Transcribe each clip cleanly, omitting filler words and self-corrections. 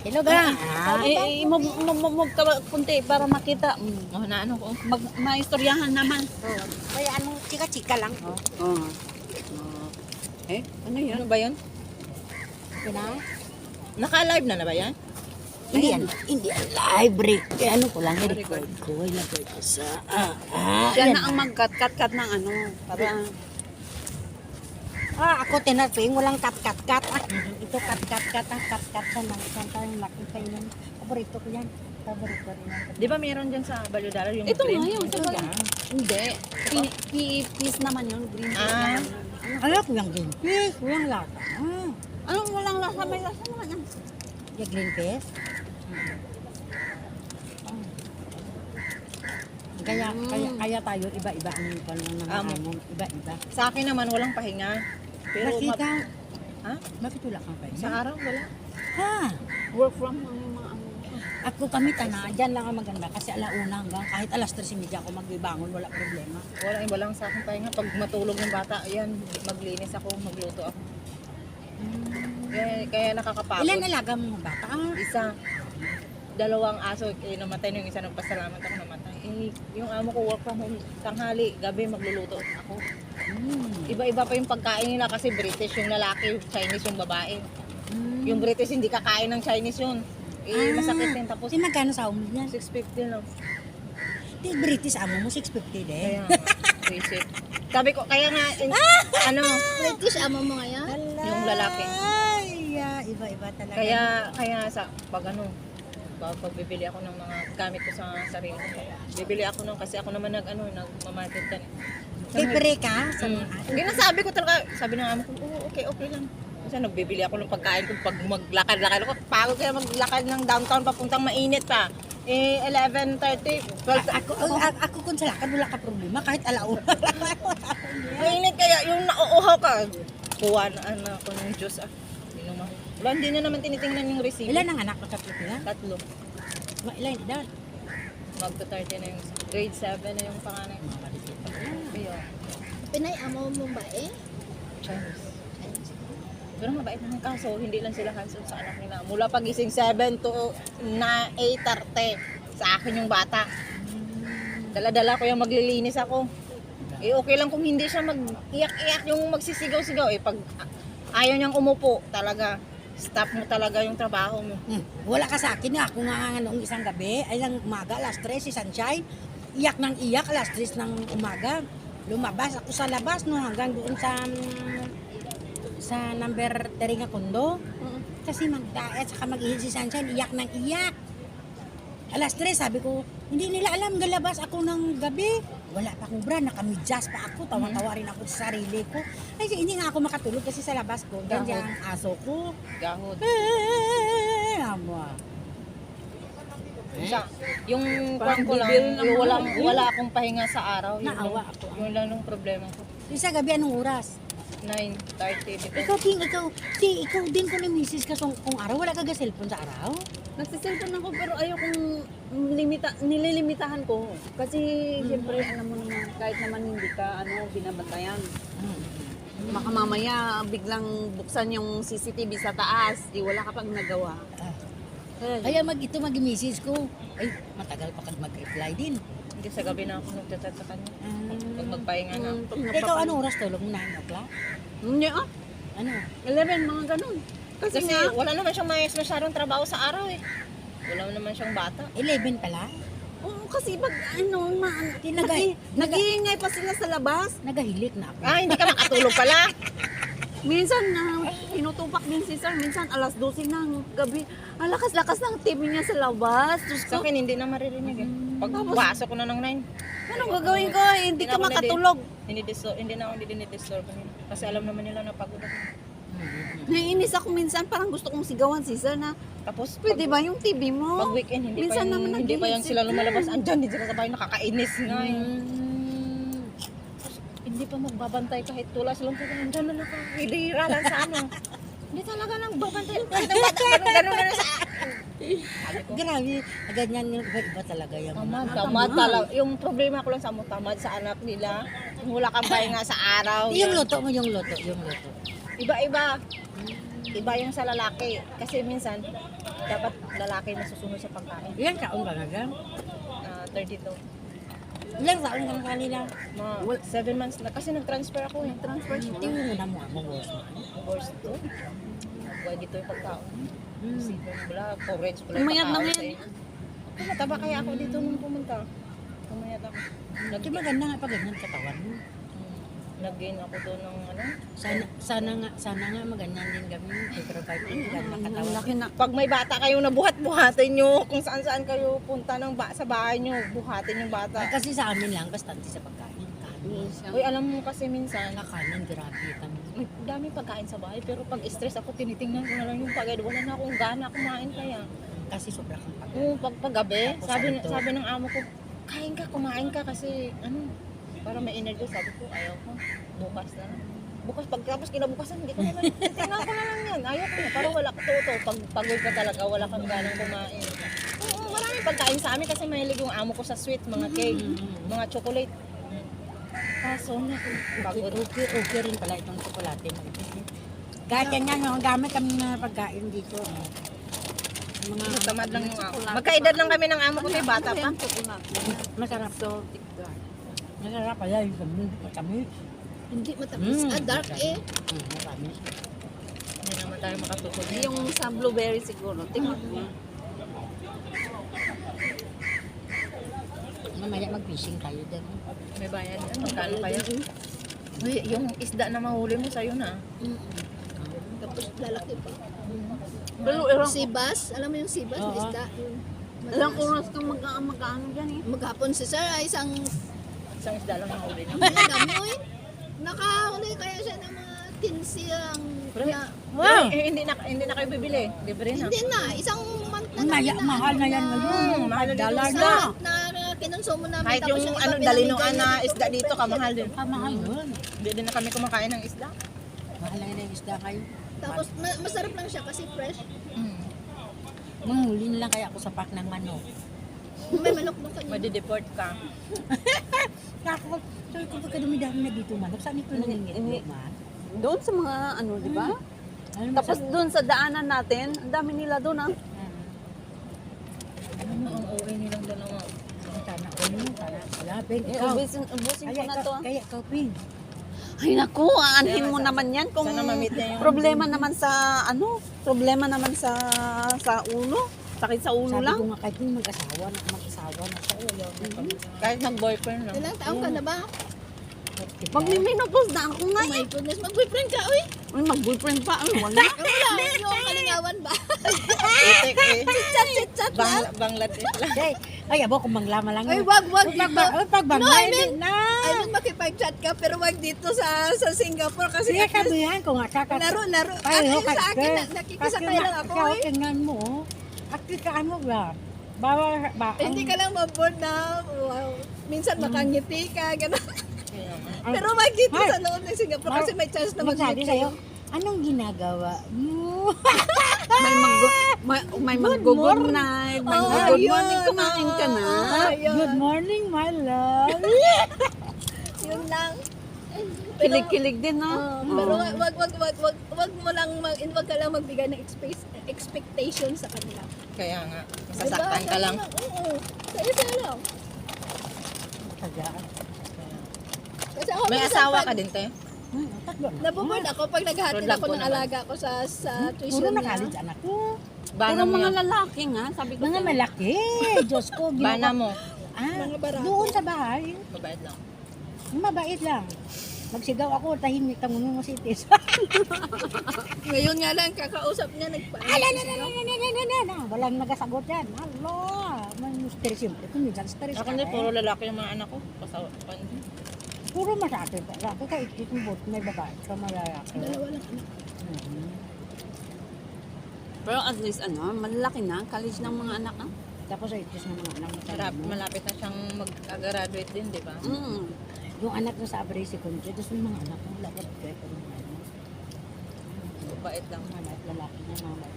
Hello ga. Kunti para makita. Oh, na ano ko. Maistoryahan naman. Kaya ano, chika-chika lang. Oh. Eh, ano yun? Ano ba yun? Kina? Naka-live na ba yan? Hindi yan live break. Kaya ano ko lang, i-record ko. Ilagay ko sa... Siya yan na ang mag-cut-cut ng ano. Para... ako tinaping, walang cut-cut-cut. Ito cut-cut-cut, cut-cut sa tayong laki kayo ng paborito ko yan. Paborito rin yan. Di ba meron dyan sa Balyodara yung Ito green? nga yun. Ito yan. Hindi. Peas naman yun. Green peas Ah. naman yun. Alam ko yung green peas, walang lata. Anong walang lasa? May lasa naman yan. Yung green peas. Kaya tayo iba-iba ang pananamahangong, iba-iba. Sa akin naman walang pahinga. Pero Bakit ka? Ha? Bakit wala kang pahinga? Sa araw wala. Ha? Work from home yung mga ano. Ako kami tana, dyan lang ang maganda kasi alauna hanggang kahit alas 3:30 ako magbibangon, wala problema. Walang sa akin pahinga. Pag matulog ng bata, ayan, maglinis ako, magluto ako. Kaya nakakapagod. Ilan alaga mo mga bata? Isa. Dalawang aso, namatay na yung isa, nagpasalamat ako namatay. Yung amo ko work from home, tanghali, gabi magluluto ako. Iba-iba pa yung pagkain nila kasi British yung lalaki, Chinese yung babae. Yung British hindi kakain ng Chinese yun. Masakit din. Tapos Di magkano sa umod niya? 650 lang. Di British amo mo, 650 din. Kaya, basic. Sabi ko, kaya nga, ano, British amo mo ngayon? yung lalaki. Ay, iba-iba talaga. Kaya sa pag pag bibili ako ng mga gamit ko sa sarili ko. Bibili ako nung kasi ako naman nagmamarket ka. Libre ka? Sa mga Hindi na sabi ko talaga, sabi ng amo ko, okay lang. Kasi nagbibili ako ng pagkain ko pag maglakad-lakad ako. Pagod kaya maglakad ng downtown papuntang mainit pa. 11:30, 12. Ako kung sa lakad, wala ka problema. Kahit alauna. Mainit kaya yung nauuhaw ka. Kuha na ako ng juice Inuman. Wala, hindi na naman tinitingnan yung receipt. Ilan ang anak mo sa Pilipinas? 3. Ilan edad? Magto-30 na yung grade 7 na yung panganay. Ayun. Pinay amo mo ba eh? Chinese. Pero mabait naman kaso, hindi lang sila handsome sa anak nila. Mula pagising 7 to 8:30 sa akin yung bata. Dala-dala ko yung maglilinis ako. Okay lang kung hindi siya mag-iyak-iyak yung magsisigaw-sigaw. Pag ayaw niyang umupo, talaga, stop mo talaga yung trabaho mo. Wala ka sa akin. Ako nga noong isang gabi, ay lang umaga, alas 3, si Sunshine. Iyak ng iyak, alas 3 ng umaga. Lumabas ako sa labas no, hanggang doon sa number 3 nga kondo. Kasi magdaet, saka mag-ihid si Sunshine, iyak ng iyak. Alas 3, sabi ko, hindi nila alam, galabas ako ng gabi. Wala pa akong bra, nakamidyas pa ako, tawa-tawa rin ako sa sarili ko. Ay, hindi nga ako makatulog kasi sa labas ko, ganyan ang aso ko. Gahod. Amo. Yung kwan ko lang, yung wala akong pahinga sa araw. Naawa ako. Yun lang yung problema ko. Yung sa gabi, anong oras? 9:30, depende. Ikaw din ko ni misis ka kung araw, wala ka ga-cellphone sa araw? Nagsiselfon ako pero ayokong nililimitahan ko. Kasi siyempre alam mo naman kahit naman hindi ka binabantayan. Baka mamaya biglang buksan yung CCTV sa taas, wala ka pang nagawa. Kaya mag-misis ko, ay, matagal pa kag mag-reply din. Hindi sa gabi na ako nagchat sa kanya. Pag magpahinga na. Ikaw, anong oras tulog mo? 9 o'clock? Hindi Ano? 11, mga ganun. Kasi nga, wala naman siyang masyadong trabaho sa araw eh. Wala naman siyang bata. 11 pala? oo, kasi pag Tinagay. nag-iingay pa sila sa labas. Nagahilik na ako. Hindi ka makatulog pala. Minsan tinutupak din si sir, minsan alas 12 ng gabi. Ang lakas-lakas ng TV niya sa labas. Diyos Sa ko, akin hindi na maririnig eh. Pag pasok ko na ng 9, anong gagawin ko? Hindi ka ako makatulog. hindi na ako dinidisturb nila. Kasi alam naman nila na pagod ako. Naiinis ako minsan, parang gusto kong sigawan si sir na, Tapos pwede ba yung TV mo? pag weekend Minsan naman hindi pa yan nag-iisip sila ko. lumalabas. Andyan din sila sa bahay, nakakainis nga eh. Hindi pa magbabantay kahit tulas lang po. Andyan na nakakilira lang sa ano. Hindi talaga lang babantay. Kahit ang bata, ganun sa Grabe, ganyan yung iba talaga yung tamad talaga. Yung problema ko lang sa mo, tamad sa anak nila. Wala kang pahinga sa araw. Yung luto mo, yung luto. Iba-iba. Iba yung sa lalaki. Kasi minsan, dapat lalaki na susunod sa pagkain. Ilang taon ka na dyan? 32. Ilang taon ka na kanila? Mga 7 months na. Kasi nag-transfer ako eh. Transfer siya. Tingin mo na mo ang boss mo. Course to. Huwag dito yung pagkaon. Sipon wala, porridge wala. Umayat na pagkaon ngayon. sa inyo. Mataba kaya ako dito nung pumunta. Umayat ako. Di maganda nga pag ganyan katawan mo. Nag-gain ako doon ng ano. Sana nga maganda din kami. Pero kahit hindi ganda Ang katawan. laki na. Pag may bata kayong nabuhat-buhatin nyo, kung saan-saan kayo punta ng sa bahay nyo, buhatin yung bata. Kasi sa amin lang, bastante sa pagkain. Kanin. Uy, alam mo kasi minsan, Kanin, grabe kami. may daming pagkain sa bahay, pero pag stress ako, tinitingnan ko na lang yung pagkain. Wala na akong gana kumain kaya. Kasi sobra kang pagkain. Oo, paggabi, Tapos sabi ano to? ng amo ko, kain ka, kumain ka kasi ano, para may energy. Sabi ko, ayaw ko, bukas na lang. Bukas, pagkatapos kinabukasan, hindi ko naman, tingnan ko na lang yan. Ayaw ko na, parang wala ka to. Pag pagod ka talaga, wala kang ganang kumain. Oo, maraming pagkain sa amin kasi mahilig yung amo ko sa sweet, mga cake, mga chocolate. Kaso na, pagod. Okay rin pala itong tsokolate. Kahit yan nga, yung gamit kami na pagkain dito. Mga Tamad lang yung amo. Magkaedad lang kami ng amo ko, may bata pa. masarap. So, tikda. Masarap pala yung kami. Hindi matamis. Dark eh. Matamis. Hindi naman tayo makatusog. Yung sa blueberry siguro. Tingnan mo. Mamaya mag-fishing tayo din. May bayan yan. Magkano kaya? Uy, yung isda na mahuli mo sa'yo na. Tapos lalaki pa. Pero ilang, Sibas. Alam mo yung sibas? Oo. Isda. Yung ilang oras kang mag-ano dyan eh. Maghapon si Sir ay isang Isang isda lang mahuli niya. nagamoy. Nakahuli kaya siya ng mga 15 ang na, Wow! Hindi na kayo bibili. Libre na. hindi na. Isang month na namin na. Mahal na yan ngayon. mahal na Dollar dito na. Na kinonsumo namin. Kahit Tapos yung iba ano, pinamigay dalinuan niya na dito. isda dito, kamahal din. Kamahal yun. Hindi din na kami kumakain ng isda. Mahal na yun ang isda kayo. Tapos masarap lang siya kasi fresh. Manghuli na lang kaya ako sa pack ng manok. May manok nung kanina. Madi-deport ka. Ako, sabi ko pagka dumidami na dito manok, saan ito nangingit Ini- mo, man? Doon sa mga ano, di ba? Ano Tapos doon sa daanan natin, ang dami nila doon ah. Ano ang uwi nilang dalawa? Sana, sana, salapin. Eh, Ikaw. ubusin ko na to. ah. Kaya ikaw, Pin. Ay naku, aanhin mo naman yan kung Sana ma-meet niya yung- problema naman sa ano, problema naman sa ulo. Sakit sa ulo Sabi lang. ko nga kahit yung mag-asawa na sa ulo. Kahit nag-boyfriend lang. Ilang taong ka na ba? Magmi-menopause na ako nga Oh eh. my goodness. Mag-boyfriend ka, uy. Ay, mag-boyfriend pa. Ay, wala. Wala. Yung kalingawan ba? Itik eh. Chat-chat lang. Bangladesh lang. Ay, abo, kung manglama lang. Ay, yun. wag dito. Pag No, bangla, I mean- hindi na. I mean, makipag-chat ka, pero wag dito sa Singapore kasi Sige, at least kabihan ko nga. laro. Ay, At okay, sa akin, girl. nakikisakay lang ako Ikaw, eh. tingnan mo. Akikaan mo ba? Bawal ba? Hindi ka lang maboard na, wow, minsan makangiti ka, gano'n. Ay, Pero wag dito ay. sa loob ng Singapore kasi may chance na Magsabi mag-meet sa'yo, kayo. anong ginagawa mo? May mag-good night, may Oh, good yun. morning, kumain ka na. Ayun. Good morning, my love. Yun lang. Kilig-kilig din, no? Pero wag mo lang wag ka lang magbigay ng expectation sa kanila. Kaya nga, Diba? masasaktan ka lang. Oo. Sa'yo lang. Tagaan. Kasi ako May minsan asawa pag- ka din, te? Tatlo. Naboboard ako pag naghahatid Roland ako po ng naman. alaga ko sa Puro tuition na niya. college anak ko. Bana Pero mo mga yan. lalaki nga, sabi ko. Mga sa'yo. malaki. Diyos ko. Bana mo. Mga barako. Doon sa bahay. Mabait lang. Mabait lang. Magsigaw ako, tahimik tangon mo si Tis. Ngayon nga lang kakausap niya Walang nagasagot yan. Hala. May stress siyempre. Kung minsan stress Ako ka hindi, eh. puro lalaki yung mga anak ko. Pasawa. Puro masakit. Laki ka ikitubot. May babae. Ka malalaki. Dalawa lang anak. Mhm. Pero at least ano, malaki na, college ng mga anak ah. Tapos ay itis ng mga anak mo. Malapit na siyang mag-graduate din, di ba? Mm. Yung anak mo sa Abray Secondary, tapos yung mga anak mo, lagat ka. Mabait lang. Mga anak, lalaki na mga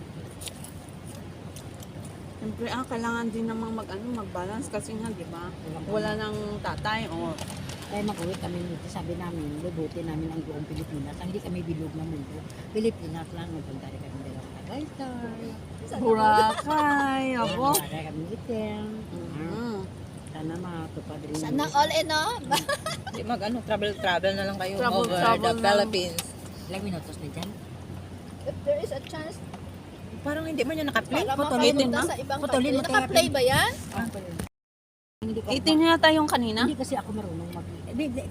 Siyempre, kailangan din namang mag-balance kasi nga, di ba? Wala nang tatay o Kaya mag-uwi kami dito, sabi namin, lubuti namin ang buong Pilipinas. Ang hindi kami bilog ng mundo. Pilipinas lang, magpunta rin kami dalawang Tagaytay. Boracay, ako. Para kami itim. Sana matupad rin. Sana all in all. Hindi mag-ano, travel na lang kayo Travel, over travel the lang. Philippines. Ilang minutos na dyan? If there is a chance, Parang hindi man yan naka-play. para Putulin makapunta mo. sa ibang Putulin country. mo kaya, Naka-play ba yan? Hindi ko 18 na yata yung kanina. Hindi kasi ako marunong mag...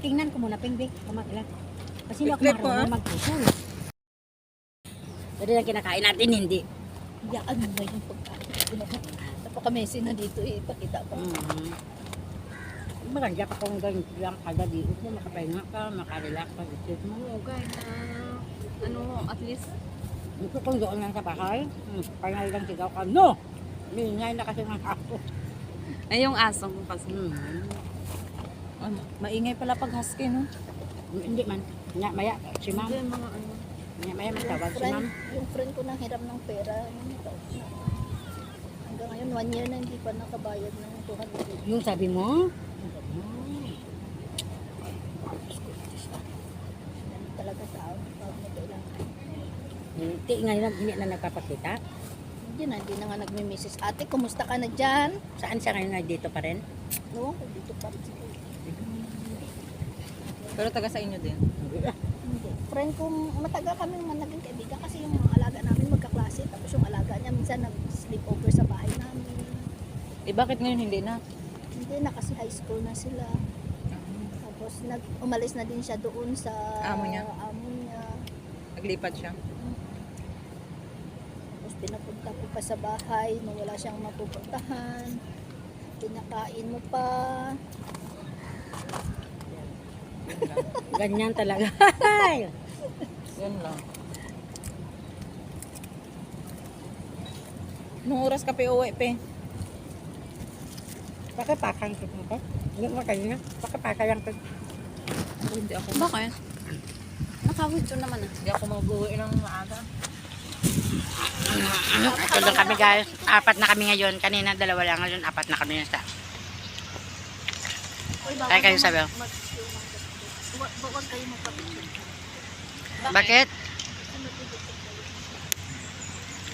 Tingnan ko muna, Ping, kumakila. Kasi hindi ako Secret po, marunong magpusol. Pero yung kinakain natin, hindi. Yaan mo ba yung pagkain? Napaka-messy na dito eh. Ipakita ko. Maganda ka kung ganyan kada di mo, makapahinga ka, makarelax ka, isip mo. Okay na. Ano, at least. Ito kung doon lang sa bahay, pangay lang sigaw ka, no! Mingay na kasi ng ako. Ay, yung aso ko kasi. Maingay pala pag husky, no? Hindi man. Maya, si ma'am. Hindi, mga ano. Maya matawag si Friend, ma'am. yung friend ko nang hiram ng pera. Hanggang ngayon, 1 year na hindi pa nakabayad ng 200. Yung sabi mo, Yan talaga tao. Pag may kailangan. ngayon hindi na nagpapakita. Hindi na nga nagme-message. Ate, kumusta ka na dyan? Saan siya ngayon na dito pa rin? No, dito pa rin siya. Pero taga sa inyo din. Hindi. Friend ko, matagal kami naman naging kaibigan kasi yung mga alaga namin magkaklase. Tapos yung alaga niya minsan nag-sleep over sa bahay namin. Eh bakit ngayon hindi na? Hindi na kasi high school na sila. Tapos umalis na din siya doon sa Amo niya? amo niya. Naglipat siya. Tapos pinapunta ko pa sa bahay na wala siyang mapupuntahan. Pinakain mo pa. Ganyan talaga. Yan lang. Nung oras ka pa uwi, pe? Pakipakang ko ko. Hindi mo kayo. Pakipakang ko. Hindi ako. Bakit? Naka-withdraw naman ah. Hindi ako mag-uwi ng maaga. Ito lang kami guys. 4 na kami ngayon. Kanina 2 lang. Ngayon 4 na kami sa. Kaya kayo sabi. Huwag kayo magpapicture. Bakit?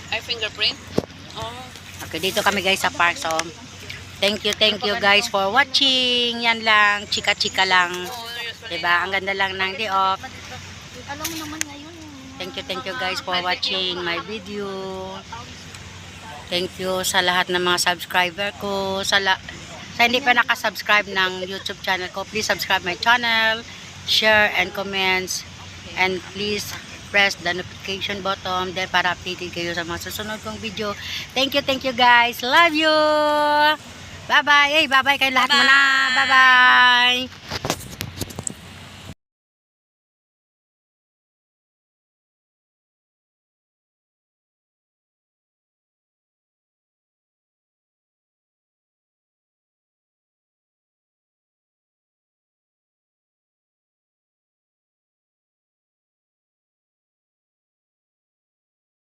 Ay, fingerprint? Oh. Okay, dito kami guys sa park. So, thank you guys for watching. Yan lang. Chika-chika lang. Diba? Ang ganda lang ng day off. Alam mo naman ngayon. Thank you guys for watching my video. Thank you sa lahat ng mga subscriber ko. Sa hindi pa nakasubscribe ng YouTube channel ko, please subscribe my channel, share and comments, and please press the notification button then para updated kayo sa mga susunod kong video. Thank you guys. Love you. Bye-bye. Hey, bye-bye kayo lahat muna. Bye-bye.